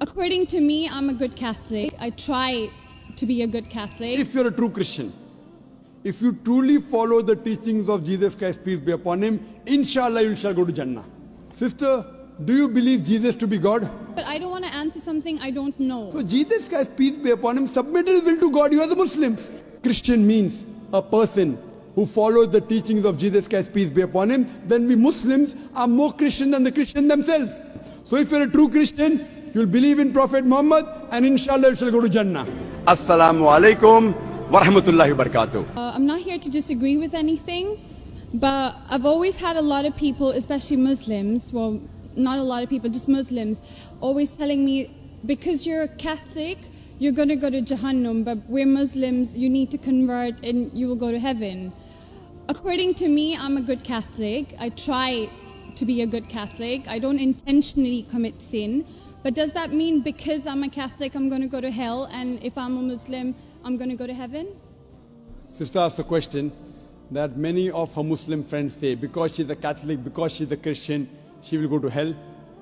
According to me, I'm a good Catholic. I try to be a good Catholic. If you're a true Christian, if you truly follow the teachings of Jesus Christ, peace be upon him, inshallah you shall go to Jannah. Sister, do you believe Jesus to be God? But I don't want to answer something I don't know. So Jesus Christ, peace be upon him, submitted his will to God. You are the Muslims. Christian means a person who follows the teachings of Jesus Christ, peace be upon him. Then we Muslims are more Christian than the Christian themselves. So if you're a true Christian, you'll believe in Prophet Muhammad and inshallah you shall go to Jannah. Assalamu alaikum wa rahmatullahi wa barakatuh. I'm not here to disagree with anything, but I've always had a lot of people, especially Muslims, well, not a lot of people, just Muslims, always telling me, because you're a Catholic, you're going to go to Jahannam, but we're Muslims, you need to convert and you will go to heaven. According to me, I'm a good Catholic. I try to be a good Catholic. I don't intentionally commit sin. But does that mean because I'm a Catholic, I'm going to go to hell, and if I'm a Muslim, I'm going to go to heaven? Sister asked a question that many of her Muslim friends say, because she's a Catholic, because she's a Christian, she will go to hell.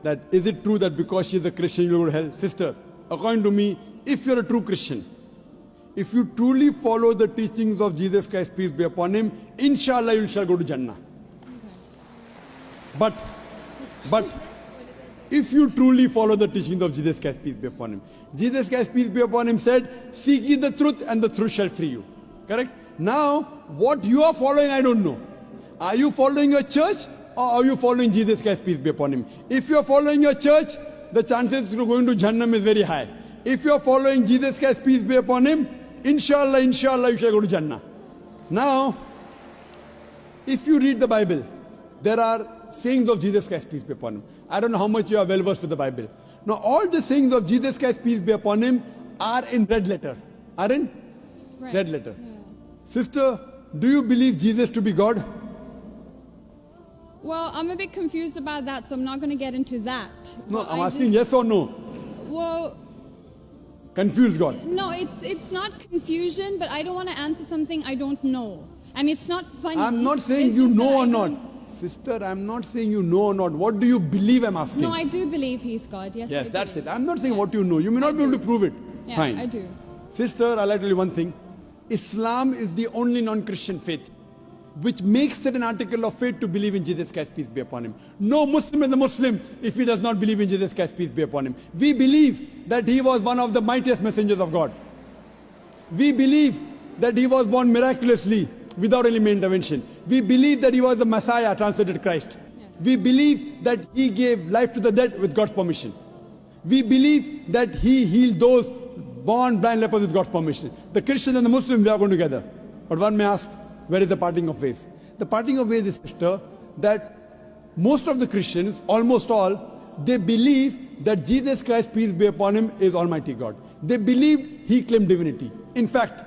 That is it true that because she's a Christian, you will go to hell? Sister, according to me, if you're a true Christian, if you truly follow the teachings of Jesus Christ, peace be upon him, inshallah you shall go to Jannah. Okay. But if you truly follow the teachings of Jesus Christ, peace be upon him, Jesus Christ, peace be upon him, said, seek ye the truth and the truth shall free you. Correct? Now, what you are following, I don't know. Are you following your church or are you following Jesus Christ, peace be upon him? If you are following your church, the chances of going to Jannah is very high. If you are following Jesus Christ, peace be upon him, inshallah, you shall go to Jannah. Now, if you read the Bible, there are sayings of Jesus Christ, peace be upon him. I don't know how much you are well versed with the Bible. Now, all the sayings of Jesus Christ, peace be upon him, are in red letter. Are in red letter. Yeah. Sister, do you believe Jesus to be God? Well, I'm a bit confused about that, so I'm not going to get into that. No, I'm asking yes or no. Well, confused God. No, it's not confusion, but I don't want to answer something I don't know. And it's not funny. I'm not saying you know or not. Sister, I'm not saying you know or not. What do you believe, I'm asking? No, I do believe he's God. Yes, yes, that's it. I'm not saying what you know. You may not be able to prove it. Yeah, fine. I do. Sister, I'll tell you one thing. Islam is the only non-Christian faith which makes it an article of faith to believe in Jesus Christ, peace be upon him. No Muslim is a Muslim if he does not believe in Jesus Christ, peace be upon him. We believe that he was one of the mightiest messengers of God. We believe that he was born miraculously without any intervention. We believe that he was the Messiah, translated Christ. Yes. We believe that he gave life to the dead with God's permission. We believe that he healed those born blind lepers with God's permission. The Christians and the Muslims, they are going together. But one may ask, where is the parting of ways? The parting of ways is, sister, that most of the Christians, almost all, they believe that Jesus Christ, peace be upon him, is Almighty God. They believe he claimed divinity. In fact,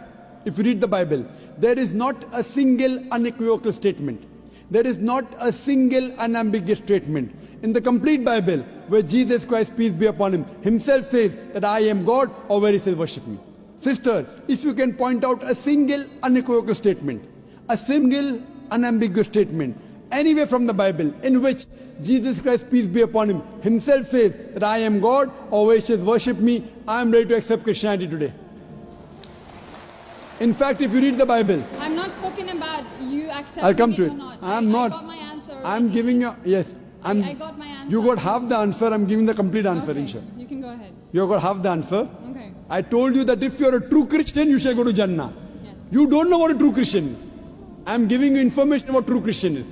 if you read the Bible, there is not a single unequivocal statement. There is not a single unambiguous statement in the complete Bible where Jesus Christ, peace be upon him, himself says that I am God, or where he says worship me. Sister, if you can point out a single unequivocal statement, a single unambiguous statement, anywhere from the Bible in which Jesus Christ, peace be upon him, himself says that I am God, or where he says worship me, I am ready to accept Christianity today. In fact, if you read the Bible, I'm not talking about you accepting I'll come to it it. or not. I got my answer. I'm giving you, yes. I got my answer. You got half the answer, I'm giving the complete answer, okay, inshallah. You can go ahead. You got half the answer. Okay. I told you that if you're a true Christian, you shall go to Jannah. Yes. You don't know what a true Christian is. I'm giving you information about true Christian is.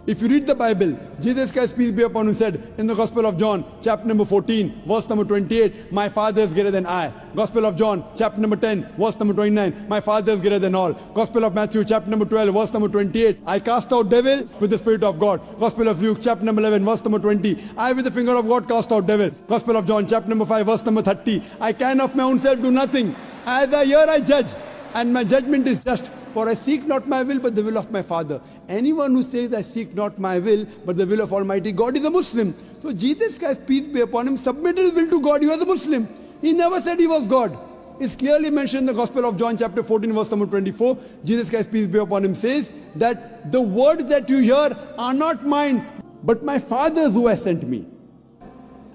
If you read the Bible, Jesus Christ, peace be upon him, said in the Gospel of John, chapter number 14, verse number 28, my Father is greater than I. Gospel of John, chapter number 10, verse number 29, my Father is greater than all. Gospel of Matthew, chapter number 12, verse number 28, I cast out devils with the Spirit of God. Gospel of Luke, chapter number 11, verse number 20, I with the finger of God cast out devils. Gospel of John, chapter number 5, verse number 30, I can of my own self do nothing. As I hear, I judge, and my judgment is just. For I seek not my will, but the will of my Father. Anyone who says, I seek not my will, but the will of Almighty God is a Muslim. So Jesus Christ, peace be upon him, submitted his will to God. He was a Muslim. He never said he was God. It's clearly mentioned in the Gospel of John, chapter 14, verse number 24. Jesus Christ, peace be upon him, says that the words that you hear are not mine, but my Father's who has sent me.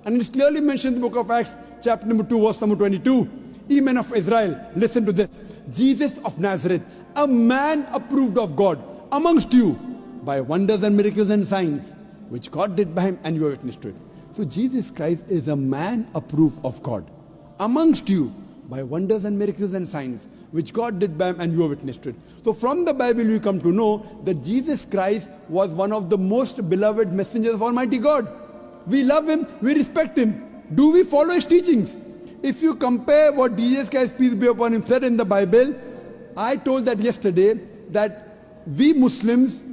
And it's clearly mentioned in the book of Acts, chapter number 2, verse number 22. Ye men of Israel, listen to this. Jesus of Nazareth, a man approved of God amongst you by wonders and miracles and signs, which God did by him, and you are witness to it. So Jesus Christ is a man approved of God amongst you by wonders and miracles and signs, which God did by him, and you are witness to it. So from the Bible we come to know that Jesus Christ was one of the most beloved messengers of Almighty God. We love him, we respect him. Do we follow his teachings? If you compare what Jesus Christ, peace be upon him, said in the Bible, I told that yesterday, that we Muslims,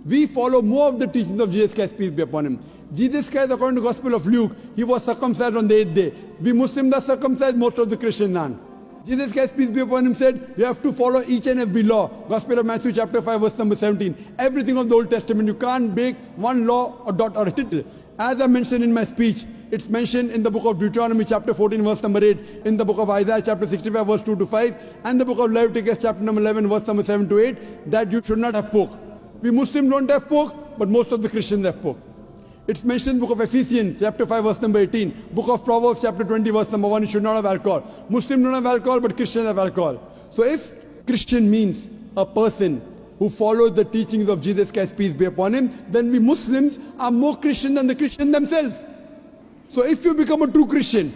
we follow more of the teachings of Jesus Christ, peace be upon him. Jesus Christ, according to the Gospel of Luke, he was circumcised on the 8th day. We Muslims are circumcised, most of the Christians aren't. Jesus Christ, peace be upon him, said, you have to follow each and every law. Gospel of Matthew chapter 5, verse number 17. Everything of the Old Testament, you can't break one law or dot or a tittle. As I mentioned in my speech, it's mentioned in the book of Deuteronomy chapter 14, verse number 8, in the book of Isaiah chapter 65, verse 2 to 5, and the book of Leviticus chapter number 11, verse number 7 to 8, that you should not have pork. We Muslims don't have pork, but most of the Christians have pork. It's mentioned in the book of Ephesians chapter 5, verse number 18, book of Proverbs chapter 20, verse number 1, you should not have alcohol. Muslims don't have alcohol, but Christians have alcohol. So if Christian means a person who follows the teachings of Jesus Christ, peace be upon him, then we Muslims are more Christian than the Christians themselves. So if you become a true Christian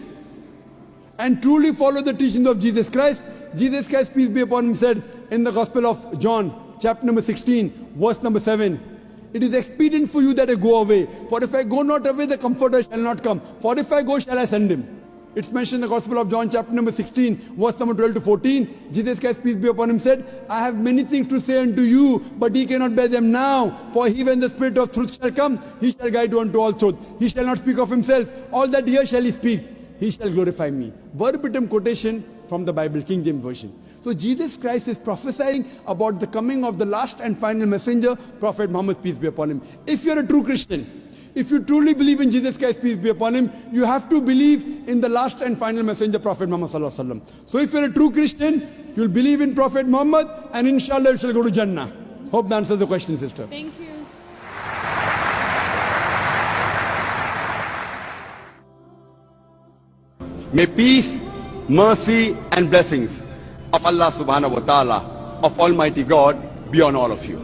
and truly follow the teachings of Jesus Christ, peace be upon him, said in the Gospel of John, chapter number 16, verse number 7, it is expedient for you that I go away. For if I go not away, the Comforter shall not come. For if I go, shall I send him. It's mentioned in the Gospel of John, chapter number 16, verse number 12 to 14. Jesus Christ, peace be upon him, said, I have many things to say unto you, but ye cannot bear them now. For he, when the Spirit of truth shall come, he shall guide you unto all truth. He shall not speak of himself. All that here shall he speak. He shall glorify me. Verbatim quotation from the Bible, King James Version. So Jesus Christ is prophesying about the coming of the last and final messenger, Prophet Muhammad, peace be upon him. If you're a true Christian, if you truly believe in Jesus Christ, peace be upon him, you have to believe in the last and final messenger, Prophet Muhammad sallallahu alaihi wasallam. So if you're a true Christian, you'll believe in Prophet Muhammad, and inshallah you shall go to Jannah. Hope that answers the question, sister. Thank you. May peace, mercy and blessings of Allah subhanahu wa ta'ala, of Almighty God, be on all of you.